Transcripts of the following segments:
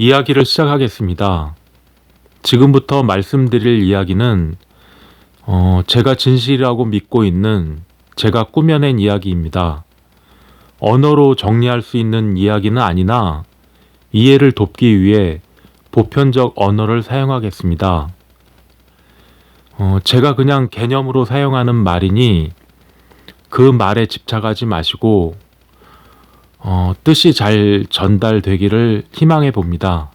이야기를 시작하겠습니다. 지금부터 말씀드릴 이야기는 제가 진실이라고 믿고 있는 제가 꾸며낸 이야기입니다. 언어로 정리할 수 있는 이야기는 아니나 이해를 돕기 위해 보편적 언어를 사용하겠습니다. 제가 그냥 개념으로 사용하는 말이니 그 말에 집착하지 마시고 뜻이 잘 전달되기를 희망해 봅니다.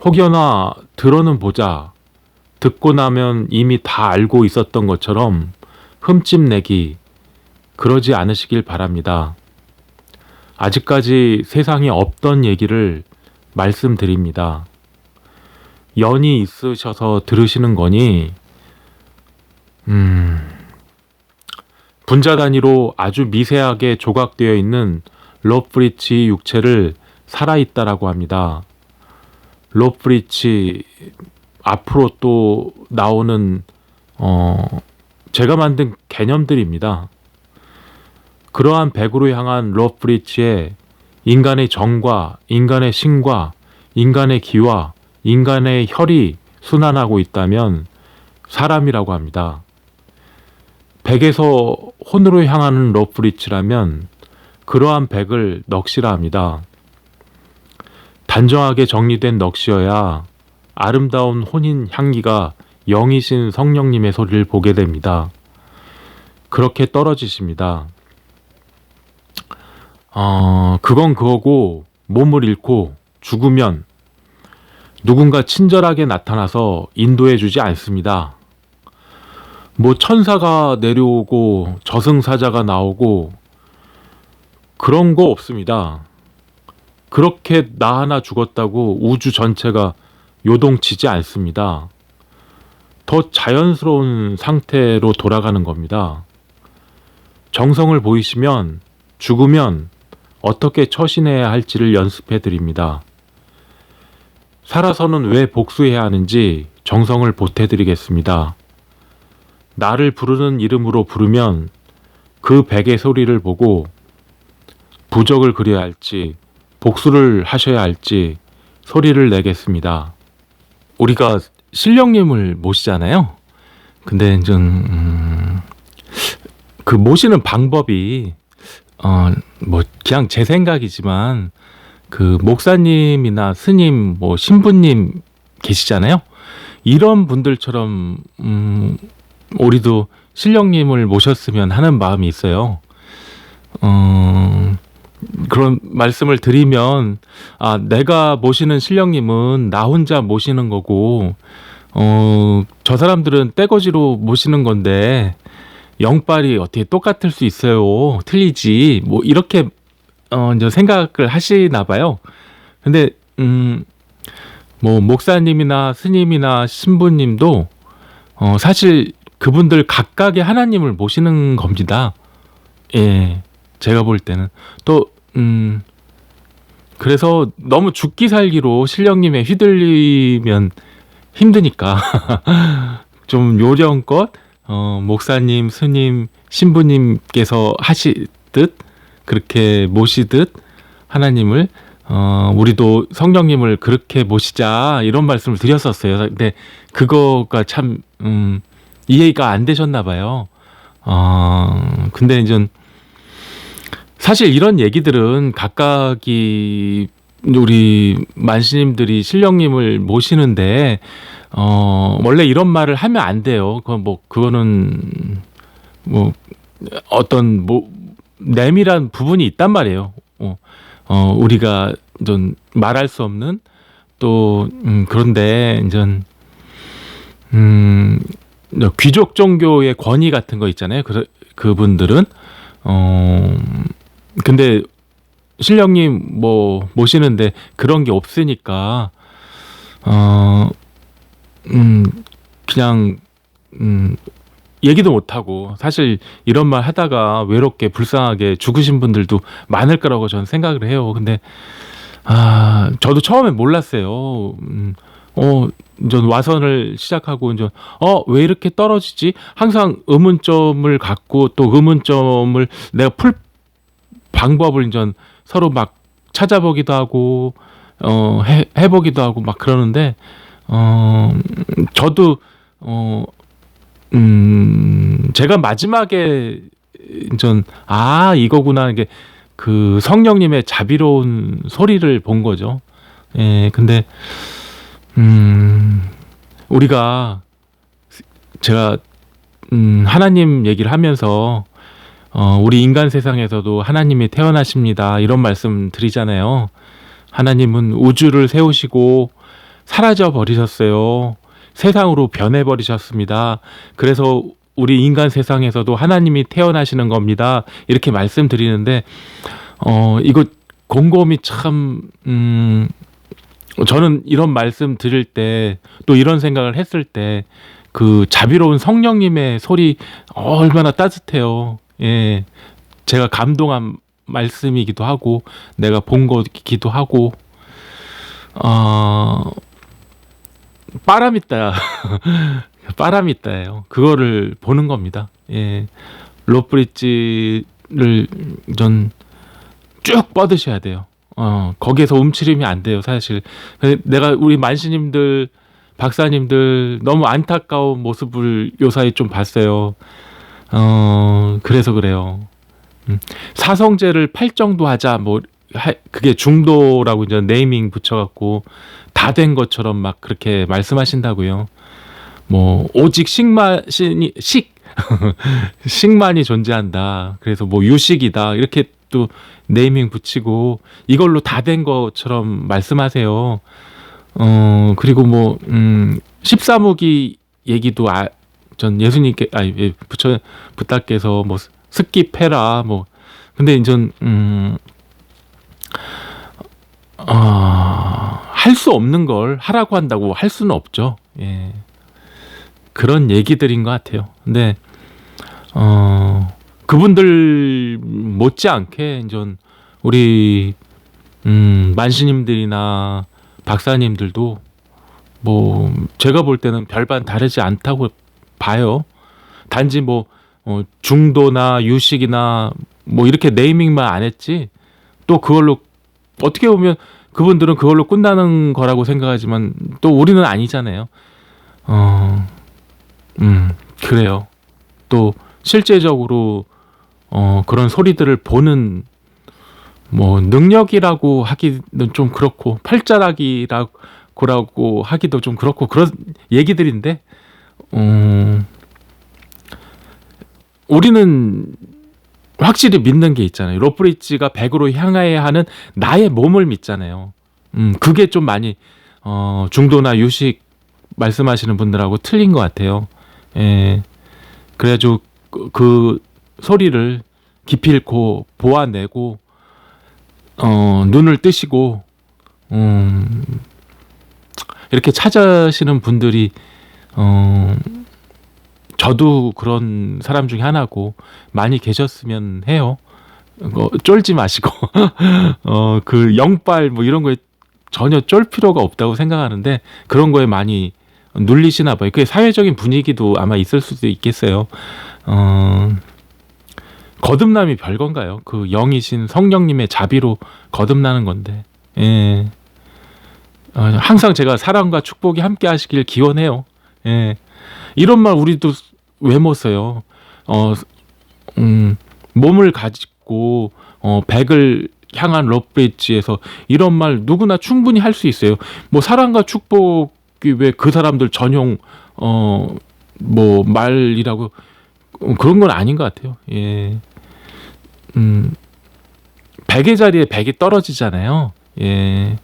혹여나 들어는 보자, 듣고 나면 이미 다 알고 있었던 것처럼 흠집내기, 그러지 않으시길 바랍니다. 아직까지 세상에 없던 얘기를 말씀드립니다. 연이 있으셔서 들으시는 거니 분자 단위로 아주 미세하게 조각되어 있는 로프리치 육체를 살아있다라고 합니다. 로프리치 앞으로 또 나오는 제가 만든 개념들입니다. 그러한 백으로 향한 로프리치에 인간의 정과 인간의 신과 인간의 기와 인간의 혈이 순환하고 있다면 사람이라고 합니다. 백에서 혼으로 향하는 로프리치라면 그러한 백을 넋이라 합니다. 단정하게 정리된 넋이어야 아름다운 혼인 향기가 영이신 성령님의 소리를 보게 됩니다. 그렇게 떨어지십니다. 그건 그거고 몸을 잃고 죽으면 누군가 친절하게 나타나서 인도해 주지 않습니다. 뭐 천사가 내려오고 저승사자가 나오고 그런 거 없습니다. 그렇게 나 하나 죽었다고 우주 전체가 요동치지 않습니다. 더 자연스러운 상태로 돌아가는 겁니다. 정성을 보이시면 죽으면 어떻게 처신해야 할지를 연습해 드립니다. 살아서는 왜 복수해야 하는지 정성을 보태 드리겠습니다. 나를 부르는 이름으로 부르면 그 백의 소리를 보고 부적을 그려야 할지 복수를 하셔야 할지 소리를 내겠습니다. 우리가 신령님을 모시잖아요. 근데 그 모시는 방법이 뭐 그냥 제 생각이지만 그 목사님이나 스님, 뭐 신부님 계시잖아요. 이런 분들처럼 우리도 신령님을 모셨으면 하는 마음이 있어요. 그런 말씀을 드리면 내가 모시는 신령님은 나 혼자 모시는 거고 저 사람들은 떼거지로 모시는 건데 영빨이 어떻게 똑같을 수 있어요. 틀리지. 뭐 이렇게 이제 생각을 하시나 봐요. 근데 뭐 목사님이나 스님이나 신부님도 사실 그분들 각각의 하나님을 모시는 겁니다. 예, 제가 볼 때는 또 그래서 너무 죽기 살기로 신령님에 휘둘리면 힘드니까 좀 요령껏 목사님, 스님, 신부님께서 하시듯 그렇게 모시듯 하나님을 우리도 성령님을 그렇게 모시자 이런 말씀을 드렸었어요. 근데 그거가 참 이해가 안 되셨나 봐요. 근데 이제 사실 이런 얘기들은 각각이 우리 만시님들이 신령님을 모시는데 원래 이런 말을 하면 안 돼요. 그거는 뭐 어떤 내밀한 부분이 있단 말이에요. 우리가 좀 말할 수 없는 또 그런데 이제 귀족 종교의 권위 같은 거 있잖아요. 그분들은 근데 신령님 뭐 모시는데 그런 게 없으니까 그냥 얘기도 못하고 사실 이런 말 하다가 외롭게 불쌍하게 죽으신 분들도 많을 거라고 저는 생각을 해요. 근데 저도 처음에 몰랐어요. 전 와선을 시작하고 이제 왜 이렇게 떨어지지? 항상 의문점을 갖고 또 의문점을 내가 풀 방법을 이제 서로 막 찾아보기도 하고 해보기도 하고 막 그러는데 저도 제가 마지막에 이거구나 이게 그 성령님의 자비로운 소리를 본 거죠. 예, 근데 제가 하나님 얘기를 하면서 우리 인간 세상에서도 하나님이 태어나십니다 이런 말씀 드리잖아요. 하나님은 우주를 세우시고 사라져 버리셨어요. 세상으로 변해 버리셨습니다. 그래서 우리 인간 세상에서도 하나님이 태어나시는 겁니다. 이렇게 말씀드리는데 이거 곰곰이 참 저는 이런 말씀 드릴 때 또 이런 생각을 했을 때 그 자비로운 성령님의 소리 얼마나 따뜻해요. 예, 제가 감동한 말씀이기도 하고 내가 본 거기도 하고 빠람있다 빠람있다예요. 그거를 보는 겁니다. 예, 로브리지를 전 쭉 뻗으셔야 돼요. 거기에서 움츠림이 안 돼요, 사실. 내가 우리 만시님들, 박사님들 너무 안타까운 모습을 요사이 좀 봤어요. 그래서 그래요. 사성제를 팔정도 하자, 그게 중도라고 이제 네이밍 붙여갖고 다 된 것처럼 막 그렇게 말씀하신다고요. 오직 식만이 존재한다. 그래서 유식이다. 이렇게 또 네이밍 붙이고 이걸로 다 된 것처럼 말씀하세요. 그리고 13호기 얘기도 전 예수님께 부탁께서 스킵해라 근데 이제 할 수 없는 걸 하라고 한다고 할 수는 없죠. 예. 그런 얘기들인 것 같아요. 근데 그분들 못지않게 이제 우리 만시님들이나 박사님들도 제가 볼 때는 별반 다르지 않다고 봐요. 단지 중도나 유식이나 이렇게 네이밍만 안 했지 또 그걸로 어떻게 보면 그분들은 그걸로 끝나는 거라고 생각하지만 또 우리는 아니잖아요. 그래요. 또 실제적으로 그런 소리들을 보는 능력이라고 하기는 좀 그렇고 팔자락이라고 하기도 좀 그렇고 그런 얘기들인데 우리는 확실히 믿는 게 있잖아요. 로브리지가 100으로 향해야 하는 나의 몸을 믿잖아요. 그게 좀 많이 중도나 유식 말씀하시는 분들하고 틀린 것 같아요. 예. 그래가지고 그 소리를 기필코 보아내고 눈을 뜨시고 이렇게 찾아시는 분들이 저도 그런 사람 중에 하나고 많이 계셨으면 해요. 쫄지 마시고 그 영빨 이런 거에 전혀 쫄 필요가 없다고 생각하는데 그런 거에 많이 눌리시나 봐요. 그게 사회적인 분위기도 아마 있을 수도 있겠어요. 거듭남이 별건가요? 그 영이신 성령님의 자비로 거듭나는 건데. 예. 항상 제가 사랑과 축복이 함께 하시길 기원해요. 예. 이런 말 우리도 왜 못 써요? 몸을 가지고 100을 향한 러브리지에서 이런 말 누구나 충분히 할 수 있어요. 사랑과 축복이 왜 그 사람들 전용 말이라고 그런 건 아닌 것 같아요. 예. 100의 자리에 100이 떨어지잖아요. 예.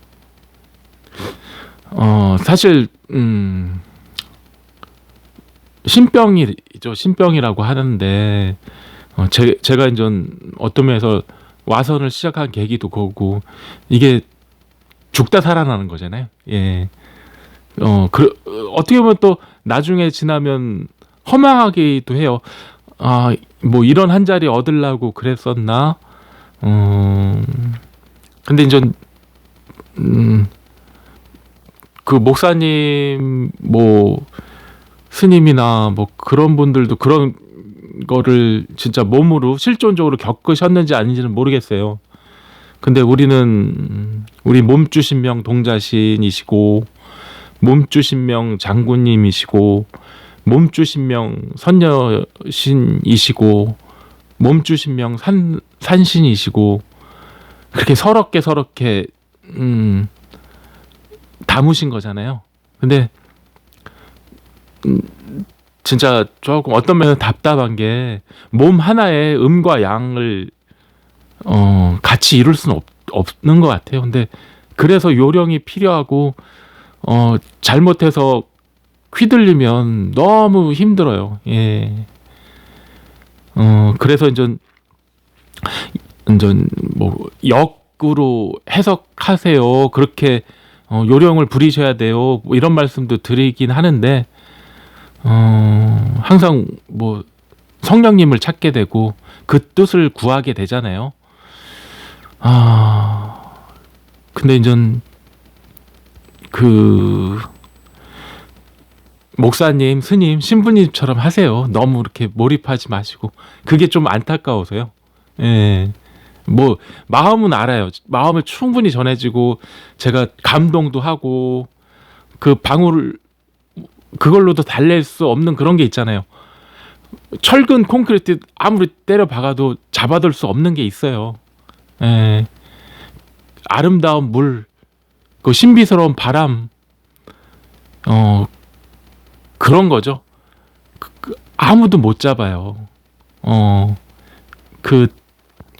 사실 신병이죠. 신병이라고 하는데 제가 이제 어떤 면에서 와선을 시작한 계기도 그거고 이게 죽다 살아나는 거잖아요. 예. 어떻게 보면 또 나중에 지나면 허망하기도 해요. 이런 한 자리 얻으려고 그랬었나? 근데 이제 그 목사님 스님이나 그런 분들도 그런 거를 진짜 몸으로 실존적으로 겪으셨는지 아닌지는 모르겠어요. 근데 우리는 우리 몸주신명 동자신이시고 몸주신명 장군님이시고 몸주신명 선녀신이시고 몸주신명 산신이시고 그렇게 서럽게 담으신 거잖아요. 근데 진짜 조금 어떤 면은 답답한 게 몸 하나에 음과 양을 같이 이룰 수는 없는 것 같아요. 근데 그래서 요령이 필요하고 잘못해서 휘둘리면 너무 힘들어요. 예. 그래서 이제 뭐 역으로 해석하세요. 그렇게 요령을 부리셔야 돼요. 뭐 이런 말씀도 드리긴 하는데 항상 뭐 성령님을 찾게 되고 그 뜻을 구하게 되잖아요. 근데 이제 그 목사님, 스님, 신부님처럼 하세요. 너무 이렇게 몰입하지 마시고. 그게 좀 안타까워서요. 예. 뭐 마음은 알아요. 마음을 충분히 전해지고 제가 감동도 하고 그 방울 그걸로도 달랠 수 없는 그런 게 있잖아요. 철근 콘크리트 아무리 때려 박아도 잡아둘 수 없는 게 있어요. 예. 아름다운 물, 그 신비스러운 바람, 그런 거죠. 아무도 못 잡아요. 그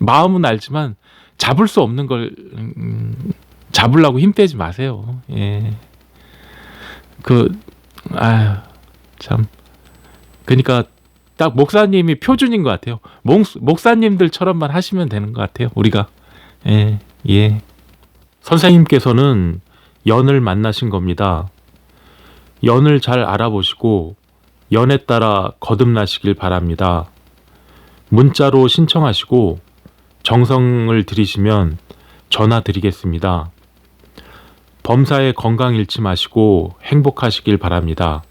마음은 알지만 잡을 수 없는 걸 잡으려고 힘 빼지 마세요. 예. 참. 그러니까 딱 목사님이 표준인 것 같아요. 목사님들처럼만 하시면 되는 것 같아요. 우리가. 예. 선생님께서는 연을 만나신 겁니다. 연을 잘 알아보시고 연에 따라 거듭나시길 바랍니다. 문자로 신청하시고 정성을 들이시면 전화 드리겠습니다. 범사에 건강 잃지 마시고 행복하시길 바랍니다.